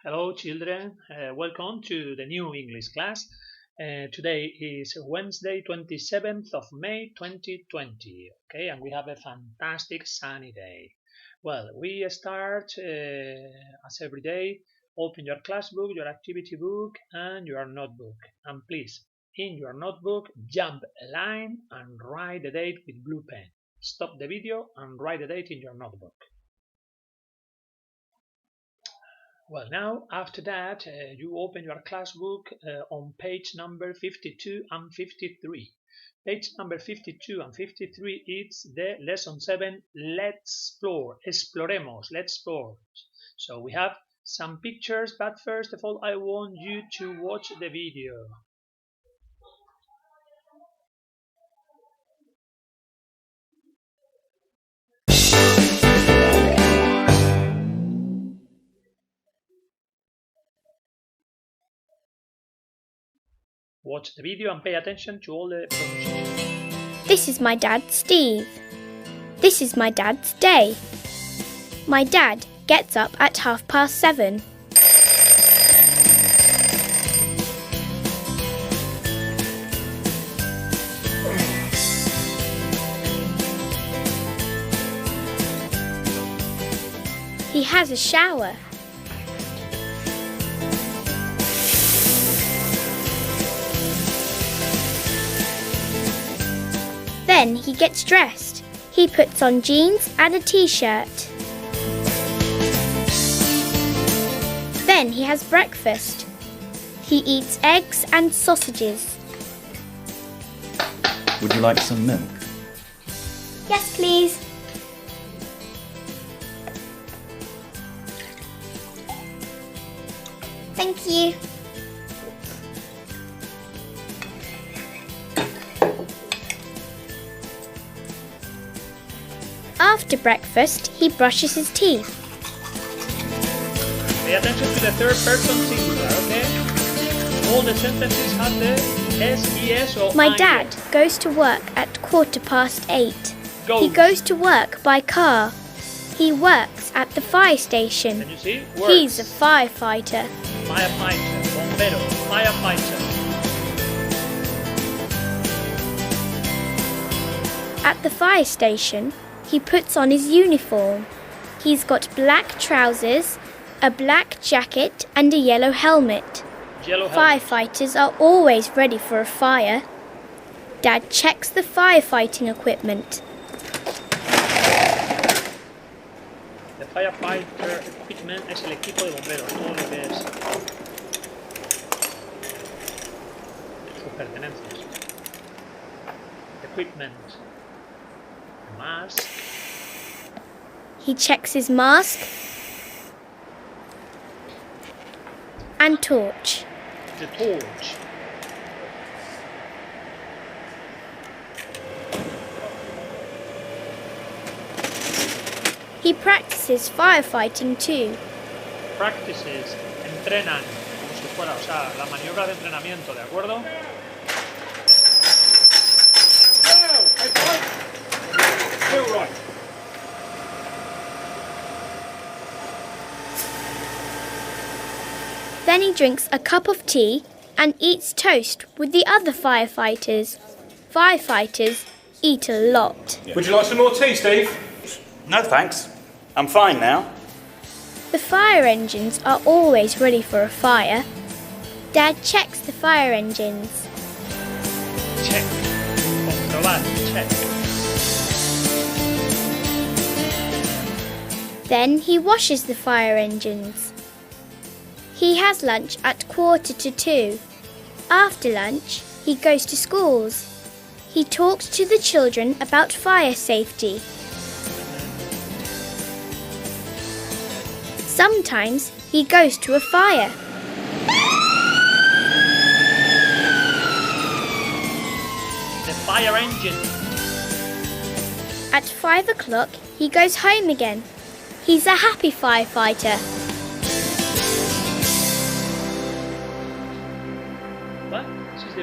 Hello children, welcome to the new English class. Today is Wednesday 27th of May 2020, okay, and we have a fantastic sunny day. Well, we start as every day. Open your class book, your activity book and your notebook, and please, in your notebook, jump a line and write the date with blue pen. Stop the video and write the date in your notebook. Well, now, after that, you open your class book on page number 52 and 53. Page number 52 and 53 is the lesson 7, Let's Explore, Exploremos, Let's Explore. So we have some pictures, but first of all, I want you to watch the video. Watch the video and pay attention to all the pronunciation. This is my dad, Steve. This is my dad's day. My dad gets up at 7:30. He has a shower. Then he gets dressed. He puts on jeans and a t-shirt. Then he has breakfast. He eats eggs and sausages. Would you like some milk? Yes, please. Thank you. After breakfast, he brushes his teeth. Pay attention to the third person singular, okay? All the sentences have the SES or My IN. dad goes to work at 8:15. He Goes. goes to work by car. He works at the fire station. Can you see? Works. He's a firefighter. Firefighter, bombero, firefighter. At the fire station, he puts on his uniform. He's got black trousers, a black jacket and a yellow helmet. Yellow helmet. Firefighters are always ready for a fire. Dad checks the firefighting equipment. The firefighter equipment es el equipo de bomberos, todo lo que es sus pertenencias. Equipment. Mask. He checks his mask and torch. The torch. He practices firefighting too. Practices. Entrenan. Como si fuera, o sea, la maniobra de entrenamiento, ¿de acuerdo? Right. Then he drinks a cup of tea and eats toast with the other firefighters. Firefighters eat a lot. Would you like some more tea, Steve? No, thanks. I'm fine now. The fire engines are always ready for a fire. Dad checks the fire engines. Check. Comprobar. Check. Then he washes the fire engines. He has lunch at 1:45. After lunch, he goes to schools. He talks to the children about fire safety. Sometimes he goes to a fire. The fire engine. At 5 o'clock, he goes home again. He's a happy firefighter. Well, this is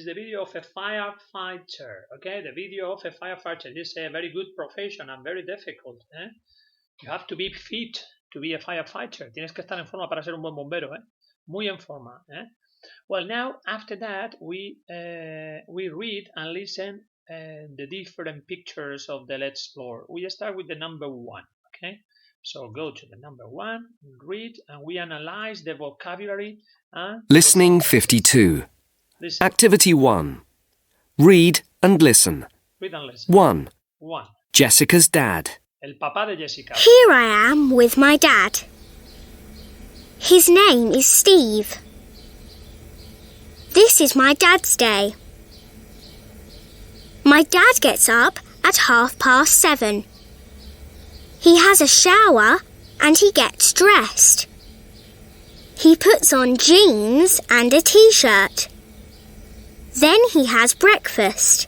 the video of a firefighter. Okay, the video of a firefighter. This is a very good profession and very difficult. You have to be fit to be a firefighter. Tienes que estar en forma para ser un buen bombero, ¿eh? Muy en forma, ¿eh? Well, now after that we read and listen the different pictures of the Let's Explore. We start with the number 1, okay? So go to the number 1, read, and we analyze the vocabulary. Listening 52. Listen. Activity 1. Read and listen. Read and listen. 1. 1. Jessica's dad. El papá de Jessica. Here I am with my dad. His name is Steve. This is my dad's day. My dad gets up at 7:30. He has a shower and he gets dressed. He puts on jeans and a t-shirt. Then he has breakfast.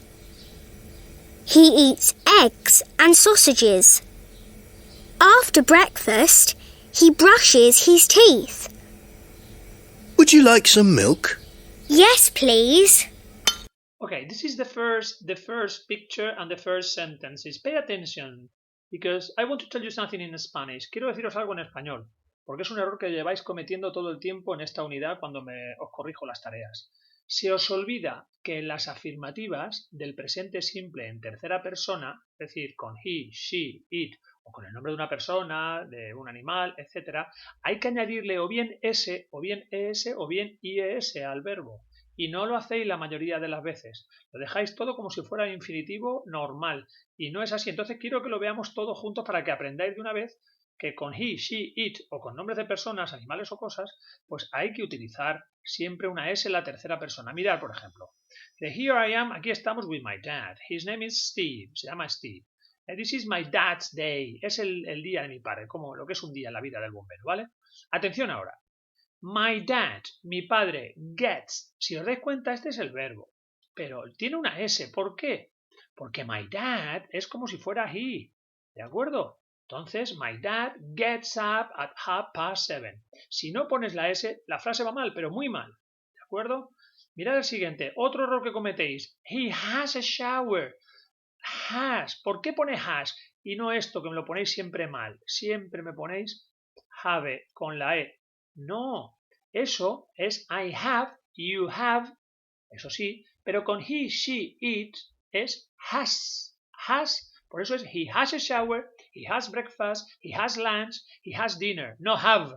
He eats eggs and sausages. After breakfast, he brushes his teeth. Would you like some milk? Yes, please. Okay, this is the first picture and the first sentences. Pay attention, because I want to tell you something in Spanish. Quiero deciros algo en español, porque es un error que lleváis cometiendo todo el tiempo en esta unidad cuando os corrijo las tareas. Se os olvida que en las afirmativas del presente simple en tercera persona, es decir, con he, she, it, o con el nombre de una persona, de un animal, etc., hay que añadirle o bien s, o bien es, o bien ies al verbo. Y no lo hacéis la mayoría de las veces. Lo dejáis todo como si fuera infinitivo normal. Y no es así. Entonces quiero que lo veamos todos juntos para que aprendáis de una vez que con he, she, it o con nombres de personas, animales o cosas, pues hay que utilizar siempre una S en la tercera persona. Mirad, por ejemplo. The here I am, aquí estamos with my dad. His name is Steve. Se llama Steve. This is my dad's day. Es el día de mi padre, como lo que es un día en la vida del bombero, ¿vale? Atención ahora. My dad, mi padre, gets. Si os dais cuenta, este es el verbo. Pero tiene una S. ¿Por qué? Porque my dad es como si fuera he. ¿De acuerdo? Entonces, my dad gets up at 7:30. Si no pones la S, la frase va mal, pero muy mal. ¿De acuerdo? Mirad el siguiente. Otro error que cometéis. He has a shower. Has. ¿Por qué pone has? Y no esto, que me lo ponéis siempre mal. Siempre me ponéis have con la E. No. Eso es I have, you have. Eso sí. Pero con he, she, it es has. Has. Por eso es he has a shower, he has breakfast, he has lunch, he has dinner. No have.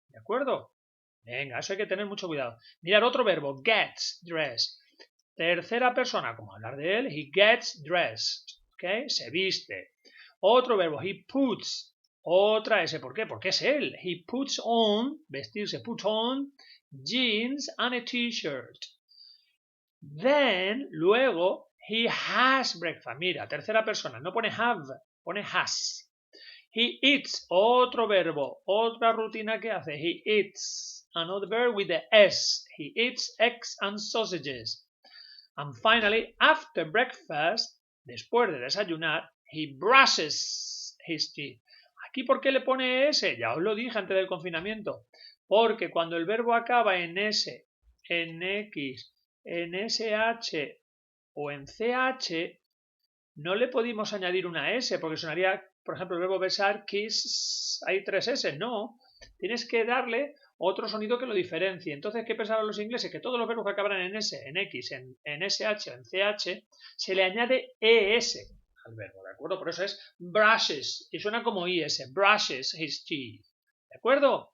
¿De acuerdo? Venga, eso hay que tener mucho cuidado. Mirad otro verbo, gets dressed. Tercera persona, como hablar de él, he gets dressed. ¿Ok? Se viste. Otro verbo, he puts. Otra S. ¿Por qué? Porque es él. He puts on, vestirse, put on, jeans and a t-shirt. Then, luego, he has breakfast. Mira, tercera persona. No pone have, pone has. He eats. Otro verbo. Otra rutina que hace. He eats. Another verb with the S. He eats eggs and sausages. And finally, after breakfast, después de desayunar, he brushes his teeth. Aquí, ¿por qué le pone S? Ya os lo dije antes del confinamiento. Porque cuando el verbo acaba en S, en X, en SH o en CH, no le podemos añadir una S, porque sonaría, por ejemplo, el verbo besar, kiss, hay 3 S. No, tienes que darle otro sonido que lo diferencie. Entonces, ¿qué pensaban los ingleses? Que todos los verbos que acaban en S, en X, en SH o en CH, se le añade ES al verbo, ¿de acuerdo? Por eso es brushes, y suena como IS, brushes his teeth, ¿de acuerdo?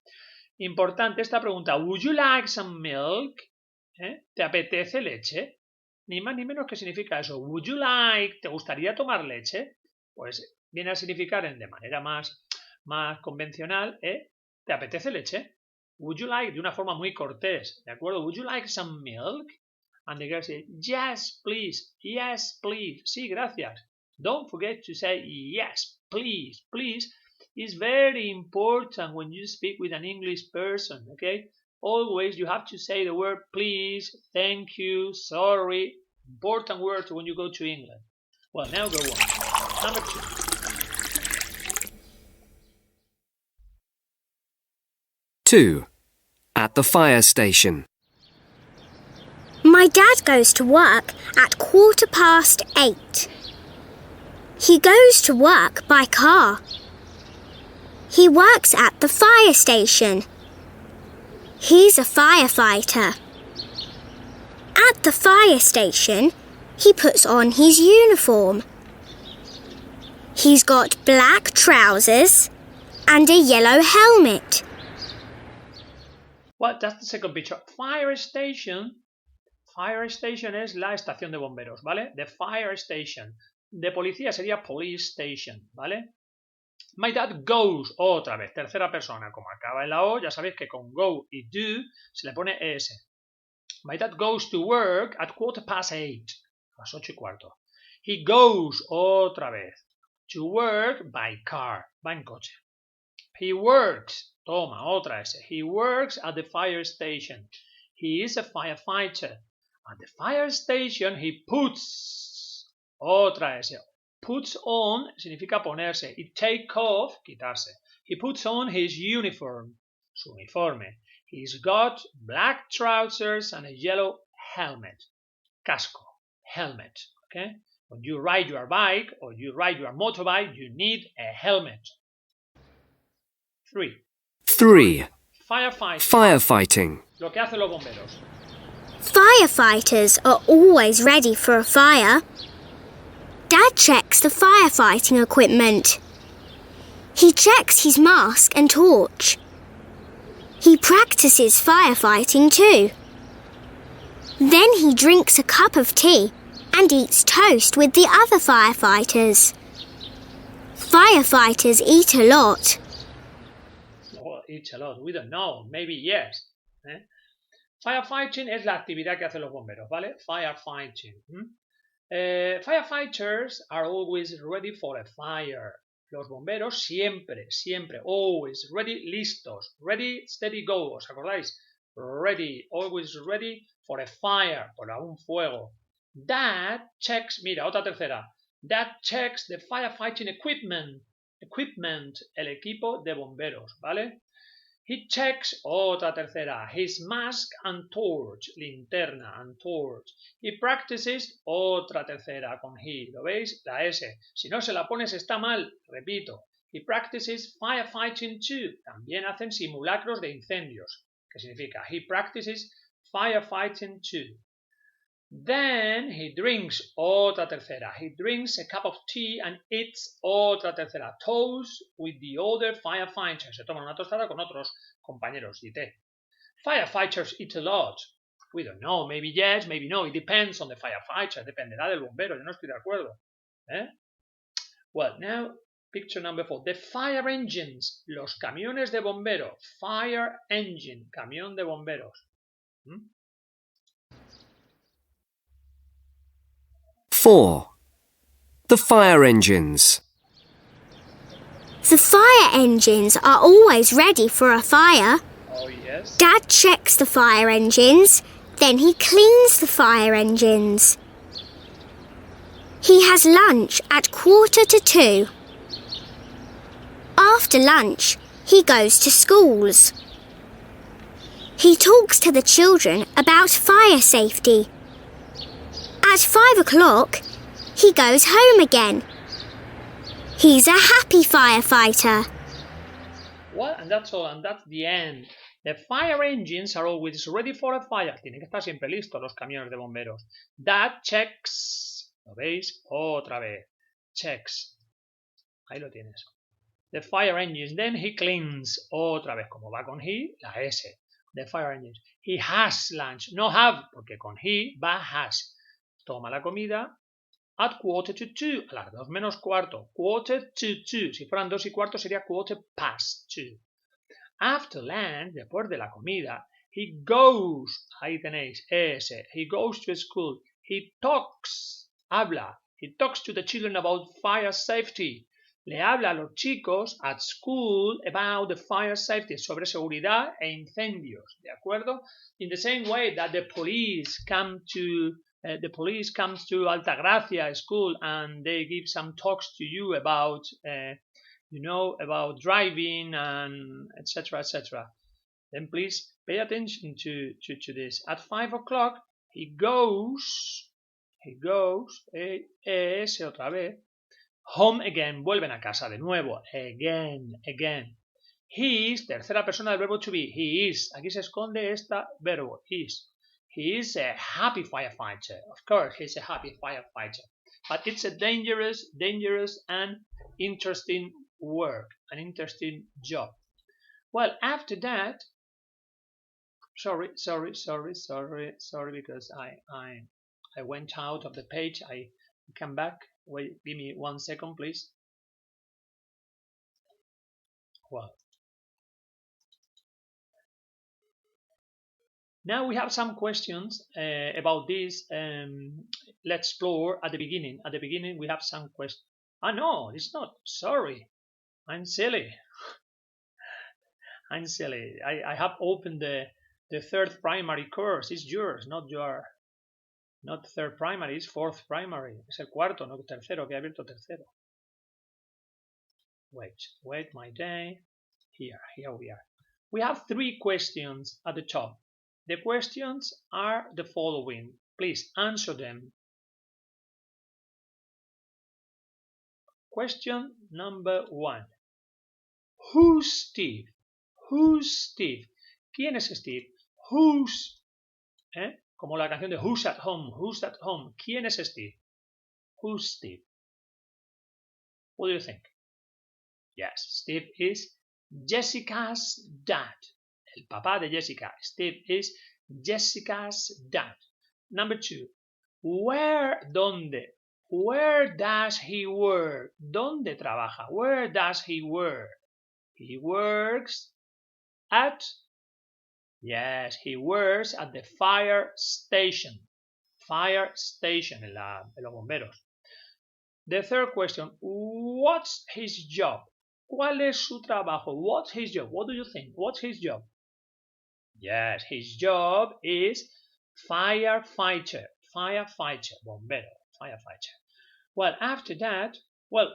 Importante esta pregunta, would you like some milk? ¿Te apetece leche? Ni más ni menos que significa eso. Would you like? ¿Te gustaría tomar leche? Pues viene a significar de manera más convencional, ¿te apetece leche? Would you like? De una forma muy cortés, ¿de acuerdo? Would you like some milk? And the girl says, yes, please. Yes, please. Sí, gracias. Don't forget to say yes, please. Please is very important when you speak with an English person, okay? Always you have to say the word please, thank you, sorry. Important words when you go to England. Well, now go on. Number 2. At the fire station. My dad goes to work at 8:15. He goes to work by car. He works at the fire station. He's a firefighter. At the fire station, he puts on his uniform. He's got black trousers and a yellow helmet. Well, that's the second picture. Fire station. Fire station es la estación de bomberos, ¿vale? The fire station. De policía sería police station, ¿vale? My dad goes, otra vez, tercera persona. Como acaba en la O, ya sabéis que con go y do se le pone ES. My dad goes to work at 8:15. A las 8:15. He goes, otra vez, to work by car. Va en coche. He works, toma, otra S. He works at the fire station. He is a firefighter. At the fire station, he puts, otra S. Puts on significa ponerse. Y take off, quitarse. He puts on his uniform, su uniforme. He's got black trousers and a yellow helmet. Casco, helmet, okay? When you ride your bike or you ride your motorbike, you need a helmet. 3. 3. Firefighting. Firefighting. Lo que hacen los bomberos. Firefighters are always ready for a fire. Dad checks the firefighting equipment. He checks his mask and torch. He practices firefighting too. Then he drinks a cup of tea and eats toast with the other firefighters. Firefighters eat a lot. Oh, eat a lot. We don't know. Maybe yes. Firefighting es la actividad que hacen los bomberos, ¿vale? Firefighting. Firefighters are always ready for a fire. Los bomberos siempre, always ready, listos. Ready, steady, go. ¿Os acordáis? Ready, always ready for a fire, para un fuego. Dad checks, mira, otra tercera. Dad checks the firefighting equipment. Equipment, el equipo de bomberos, ¿vale? He checks, otra tercera, his mask and torch, linterna and torch. He practices, otra tercera con he, ¿lo veis? La S. Si no se la pones está mal, repito. He practices firefighting too. También hacen simulacros de incendios. ¿Qué significa? He practices firefighting too. Then he drinks, otra tercera. He drinks a cup of tea and eats, otra tercera, toast with the other firefighters. Se toma una tostada con otros compañeros de té. Firefighters eat a lot. We don't know. Maybe yes, maybe no. It depends on the firefighter. Dependerá del bombero. Yo no estoy de acuerdo. Well, now, picture number 4. The fire engines. Los camiones de bombero. Fire engine. Camión de bomberos. 4. The fire engines. The fire engines are always ready for a fire. Oh, yes. Dad checks the fire engines, then he cleans the fire engines. He has lunch at 1:45. After lunch, he goes to schools. He talks to the children about fire safety. At 5 o'clock, he goes home again. He's a happy firefighter. Well, and that's all, and that's the end. The fire engines are always ready for a fire. Tienen que estar siempre listos los camiones de bomberos. Dad checks. ¿Lo veis? Otra vez. Checks. Ahí lo tienes. The fire engines. Then he cleans. Otra vez. Como va con he, la S. The fire engines. He has lunch. No have, porque con he va has. Toma la comida at 1:45, a las 2 menos cuarto. 1:45. Si fueran 2 y cuarto sería 2:15. After lunch, después de la comida, he goes, ahí tenéis, ese, he goes to school. He talks, habla. He talks to the children about fire safety. Le habla a los chicos at school about the fire safety, sobre seguridad e incendios, ¿de acuerdo? In the same way that the police comes to Altagracia school and they give some talks to you about, about driving and etc. Then please pay attention to this. At 5 o'clock, he goes, ese otra vez, home again, vuelven a casa de nuevo, again. He is, tercera persona del verbo to be. He is. Aquí se esconde este verbo, is. He is a happy firefighter. Of course, he's a happy firefighter. But it's a dangerous and interesting work, an interesting job. Well, after that, sorry, because I went out of the page. I come back. Wait, give me 1 second, please. Well, now we have some questions about this. Let's explore at the beginning. At the beginning, we have some questions. Ah, no, it's not. Sorry, I'm silly. I'm silly. I have opened the third primary course. It's yours, not your. Not third primary, it's fourth primary. Es el cuarto, no tercero, que he abierto tercero. Wait my day. Here we are. We have 3 questions at the top. The questions are the following. Please answer them. Question number 1. Who's Steve? Who's Steve? ¿Quién es Steve? Who's? Como la canción de Who's at Home? Who's at Home? ¿Quién es Steve? Who's Steve? What do you think? Yes, Steve is Jessica's dad. El papá de Jessica. Steve is Jessica's dad. Number 2. ¿Dónde? Where does he work? ¿Dónde trabaja? Where does he work? He works at... Yes, he works at the fire station. Fire station, en los bomberos. The third question, what's his job? ¿Cuál es su trabajo? What's his job? What do you think? What's his job? Yes, his job is firefighter. Firefighter, bombero, firefighter. Well, after that,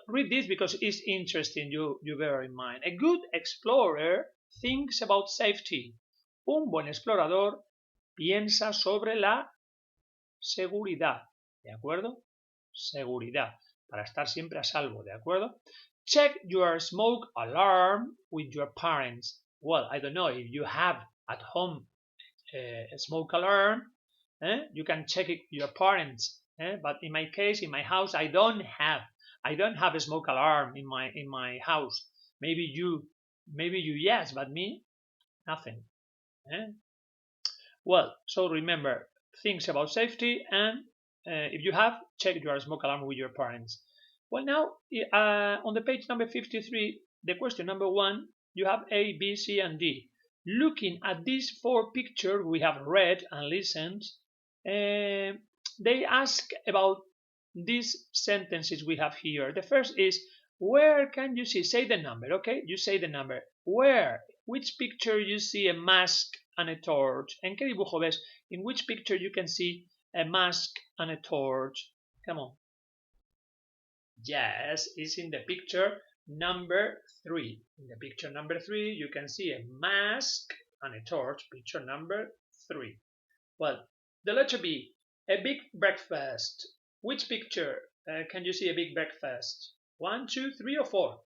read this because it's interesting, you bear in mind. A good explorer thinks about safety. Un buen explorador piensa sobre la seguridad. ¿De acuerdo? Seguridad. Para estar siempre a salvo. ¿De acuerdo? Check your smoke alarm with your parents. Well, I don't know if you have at home a smoke alarm. You can check it with your parents. But in my case, in my house, I don't have a smoke alarm in my house. Maybe you yes, but me, nothing. Well, so remember things about safety, and if you have, check your smoke alarm with your parents. Well, now on the page number 53, the question number 1, you have A, B, C, and D. Looking at these 4 pictures we have read and listened, they ask about these sentences we have here. The first is, where can you see? Say the number, okay? You say the number. Where? Which picture you see a mask and a torch? ¿En qué dibujo ves? In which picture you can see a mask and a torch? Come on. Yes, it's in the picture number 3. In the picture number 3, you can see a mask and a torch. Picture number 3. Well, the letter B, a big breakfast. Which picture can you see a big breakfast? 1, 2, 3, or 4?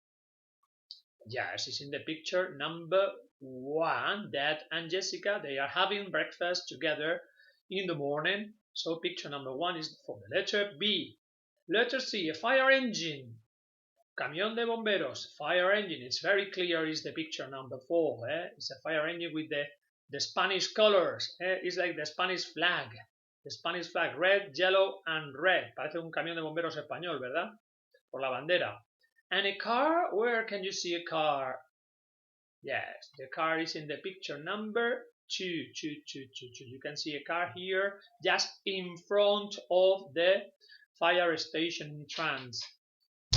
Yes, it's in the picture number 1. Dad and Jessica, they are having breakfast together in the morning. So picture number 1 is for the letter B. Letter C, a fire engine. Camión de bomberos, fire engine. It's very clear, is the picture number 4. It's a fire engine with the Spanish colors. It's like the Spanish flag. The Spanish flag, red, yellow, and red. Parece un camión de bomberos español, ¿verdad? Por la bandera. And a car, where can you see a car? Yes, the car is in the picture number 2. You can see a car here, just in front of the fire station entrance.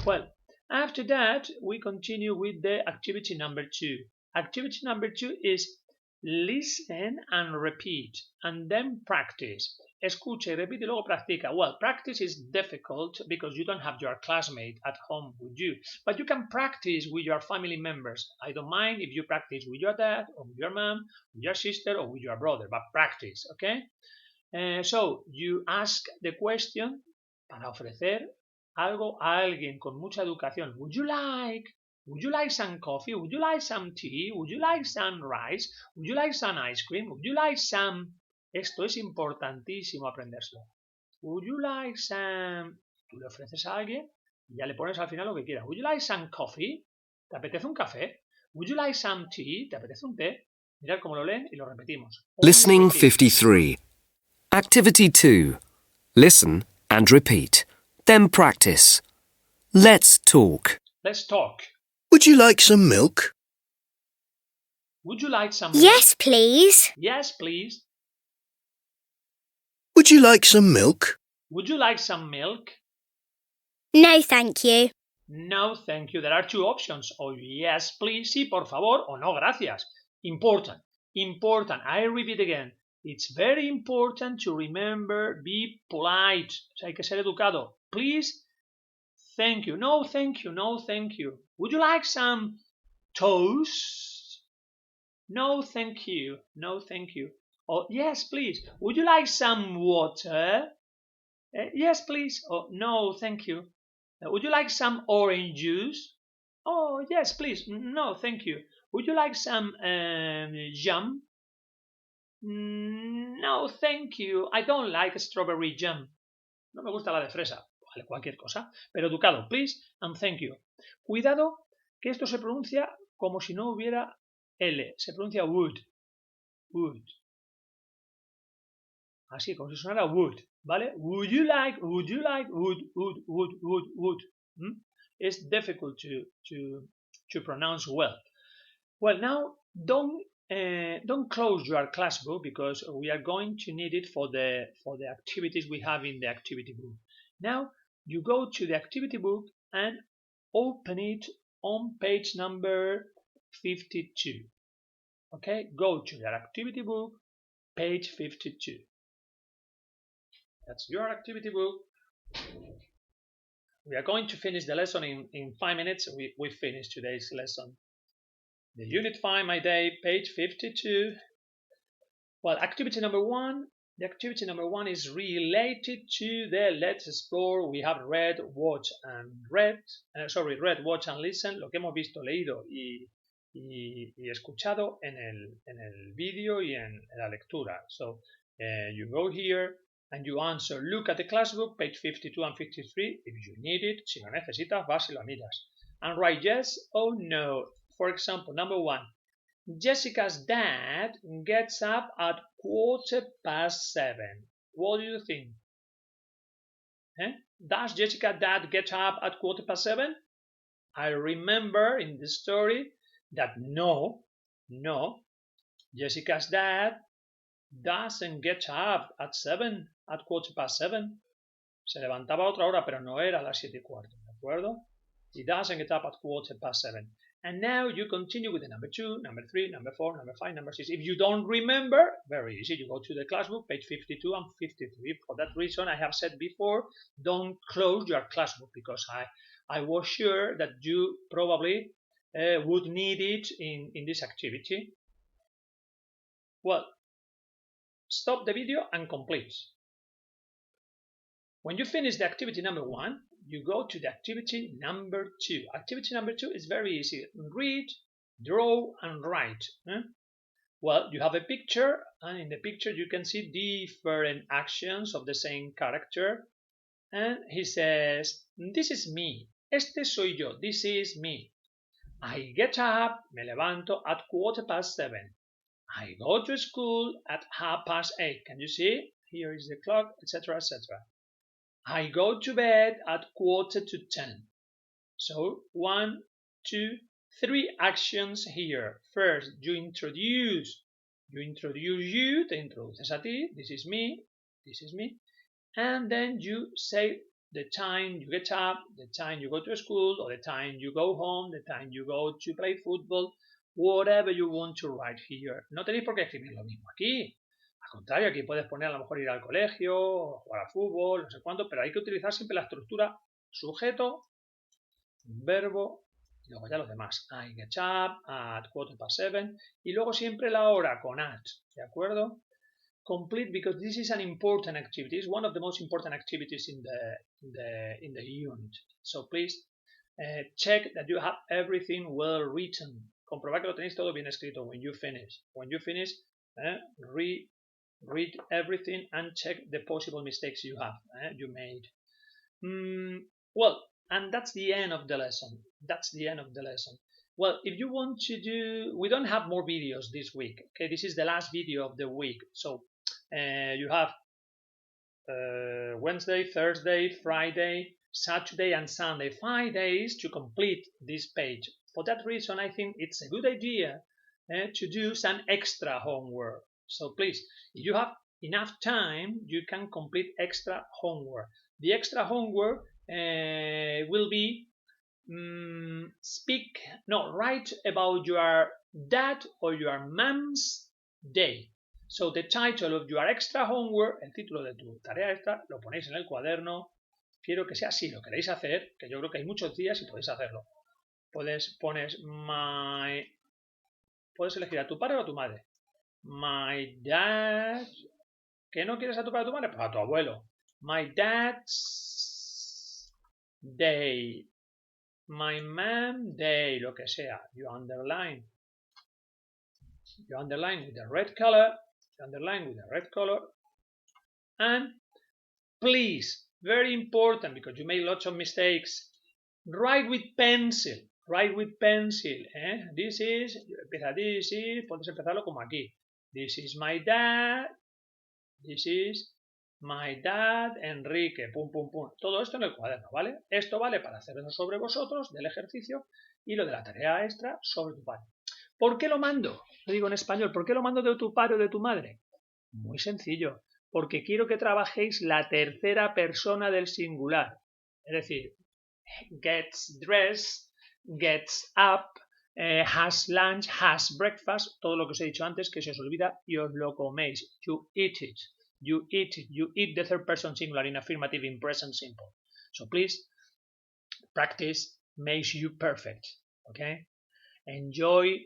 Well, after that, we continue with the activity number 2. Activity number 2 is listen and repeat, and then practice. Escucha y repite y luego practica. Well, practice is difficult because you don't have your classmate at home with you, but you can practice with your family members. I don't mind if you practice with your dad or with your mom, with your sister or with your brother, but practice, okay? So you ask the question para ofrecer algo a alguien con mucha educación. Would you like? Would you like some coffee? Would you like some tea? Would you like some rice? Would you like some ice cream? Would you like some... Esto es importantísimo aprenderlo. Would you like some... Tú le ofreces a alguien y ya le pones al final lo que quieras. Would you like some coffee? ¿Te apetece un café? Would you like some tea? ¿Te apetece un té? Mirad cómo lo leen y lo repetimos. Listening 53. Activity 2. Listen and repeat. Then practice. Let's talk. Let's talk. Would you like some milk? Would you like some... Yes, please. Yes, please. Would you like some milk? Would you like some milk? No, thank you. No, thank you. There are two options. Or yes, please, sí, por favor, or no, gracias. Important. Important. I repeat again. It's very important to remember, be polite. O sea, hay que ser educado. Please, thank you. No, thank you. No, thank you. Would you like some toast? No, thank you. No, thank you. Oh, yes, please. Would you like some water? Yes, please. Oh, no, thank you. Would you like some orange juice? Oh, yes, please. No, thank you. Would you like some jam? No, thank you. I don't like strawberry jam. No me gusta la de fresa. Vale, cualquier cosa. Pero educado, please and thank you. Cuidado que esto se pronuncia como si no hubiera L. Se pronuncia would. Would. Así, como si sonara would. ¿Vale? Would you like, would. It's difficult to pronounce well. Well, now don't close your class book because we are going to need it for the activities we have in the activity book. Now you go to the activity book and open it on page number 52. Okay, go to your activity book, page 52. That's your activity book. We are going to finish the lesson in 5 minutes. We finished today's lesson. The Unit 5, my day, page 52. Well, activity number 1. The activity number 1 is related to the Let's Explore. We have read, watch, and read, watch, and listen. Lo que hemos visto, leído y escuchado en el vídeo y en la lectura. So you go here and you answer. Look at the classbook, page 52 and 53. If you need it, si lo necesitas, vas y lo miras. And write yes or no. For example, number 1. Jessica's dad gets up at 7:15. What do you think? Does Jessica's dad get up at 7:15? I remember in the story that no, Jessica's dad doesn't get up at 7:15. Se levantaba a otra hora, pero no era a las 7:15, ¿de acuerdo? He doesn't get up at 7:15. And now you continue with the number 2, number 3, number 4, number 5, number 6. If you don't remember, very easy. You go to the classbook, page 52 and 53. For that reason, I have said before, don't close your classbook because I was sure that you probably would need it in this activity. Well, stop the video and complete. When you finish the activity number 1, you go to the activity number 2. Activity number 2 is very easy. Read, draw, and write. Well, you have a picture, and in the picture you can see different actions of the same character. And he says, this is me. Este soy yo. This is me. I get up, me levanto at 7:15. I go to school at 8:30. Can you see? Here is the clock, etc., etc. I go to bed at 9:45. So 1, 2, 3 actions here. First, you introduce you, te introduces a ti, this is me, and then you say the time you get up, the time you go to school, or the time you go home, the time you go to play football, whatever you want to write here. No tenéis por qué escribir lo mismo aquí. Al contrario, aquí puedes poner a lo mejor ir al colegio, o jugar a fútbol, no sé cuánto, pero hay que utilizar siempre la estructura sujeto, verbo, y luego ya los demás. I get up at 7:15 y luego siempre la hora con at, ¿de acuerdo? Complete because this is an important activity. It's one of the most important activities in the unit. So please Check that you have everything well written. Comprobar que lo tenéis todo bien escrito when you finish. When you finish, read everything and check the possible mistakes you have, you made. Well, and that's the end of the lesson. That's the end of the lesson. Well, if you want to do, we don't have more videos this week. Okay, this is the last video of the week. So you have Wednesday, Thursday, Friday, Saturday, and Sunday, 5 days to complete this page. For that reason, I think it's a good idea to do some extra homework. So please, if you have enough time, you can complete extra homework. The extra homework will be write about your dad or your mom's day. So the title of your extra homework, el título de tu tarea extra, lo ponéis en el cuaderno. Quiero que sea así, lo queréis hacer, que yo creo que hay muchos días y podéis hacerlo. Puedes elegir a tu padre o a tu madre. My dad. ¿Que no quieres a tu padre o a tu madre? Pues a tu abuelo. My dad's day. My mom day, lo que sea. You underline with the red color. And please, very important, because you made lots of mistakes, write with pencil. This is, puedes empezarlo como aquí. This is my dad. This is my dad, Enrique, pum, pum, pum. Todo esto en el cuaderno, ¿vale? Esto vale para hacerlo sobre vosotros, del ejercicio, y lo de la tarea extra sobre tu padre. ¿Por qué lo mando? Lo digo en español. ¿Por qué lo mando de tu padre o de tu madre? Muy sencillo. Porque quiero que trabajéis la tercera persona del singular. Es decir, gets dressed, gets up, has lunch, has breakfast, todo lo que os he dicho antes que se os olvida y os lo coméis. You eat it. You eat the third person singular in affirmative in present simple. So please, practice makes you perfect. Okay? Enjoy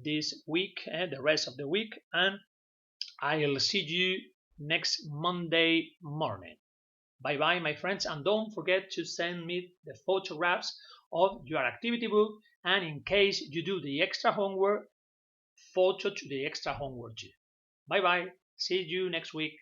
this week, the rest of the week, and I'll see you next Monday morning. Bye bye, my friends, and don't forget to send me the photographs of your activity book, and in case you do the extra homework, photo to the extra homework too. Bye bye, see you next week.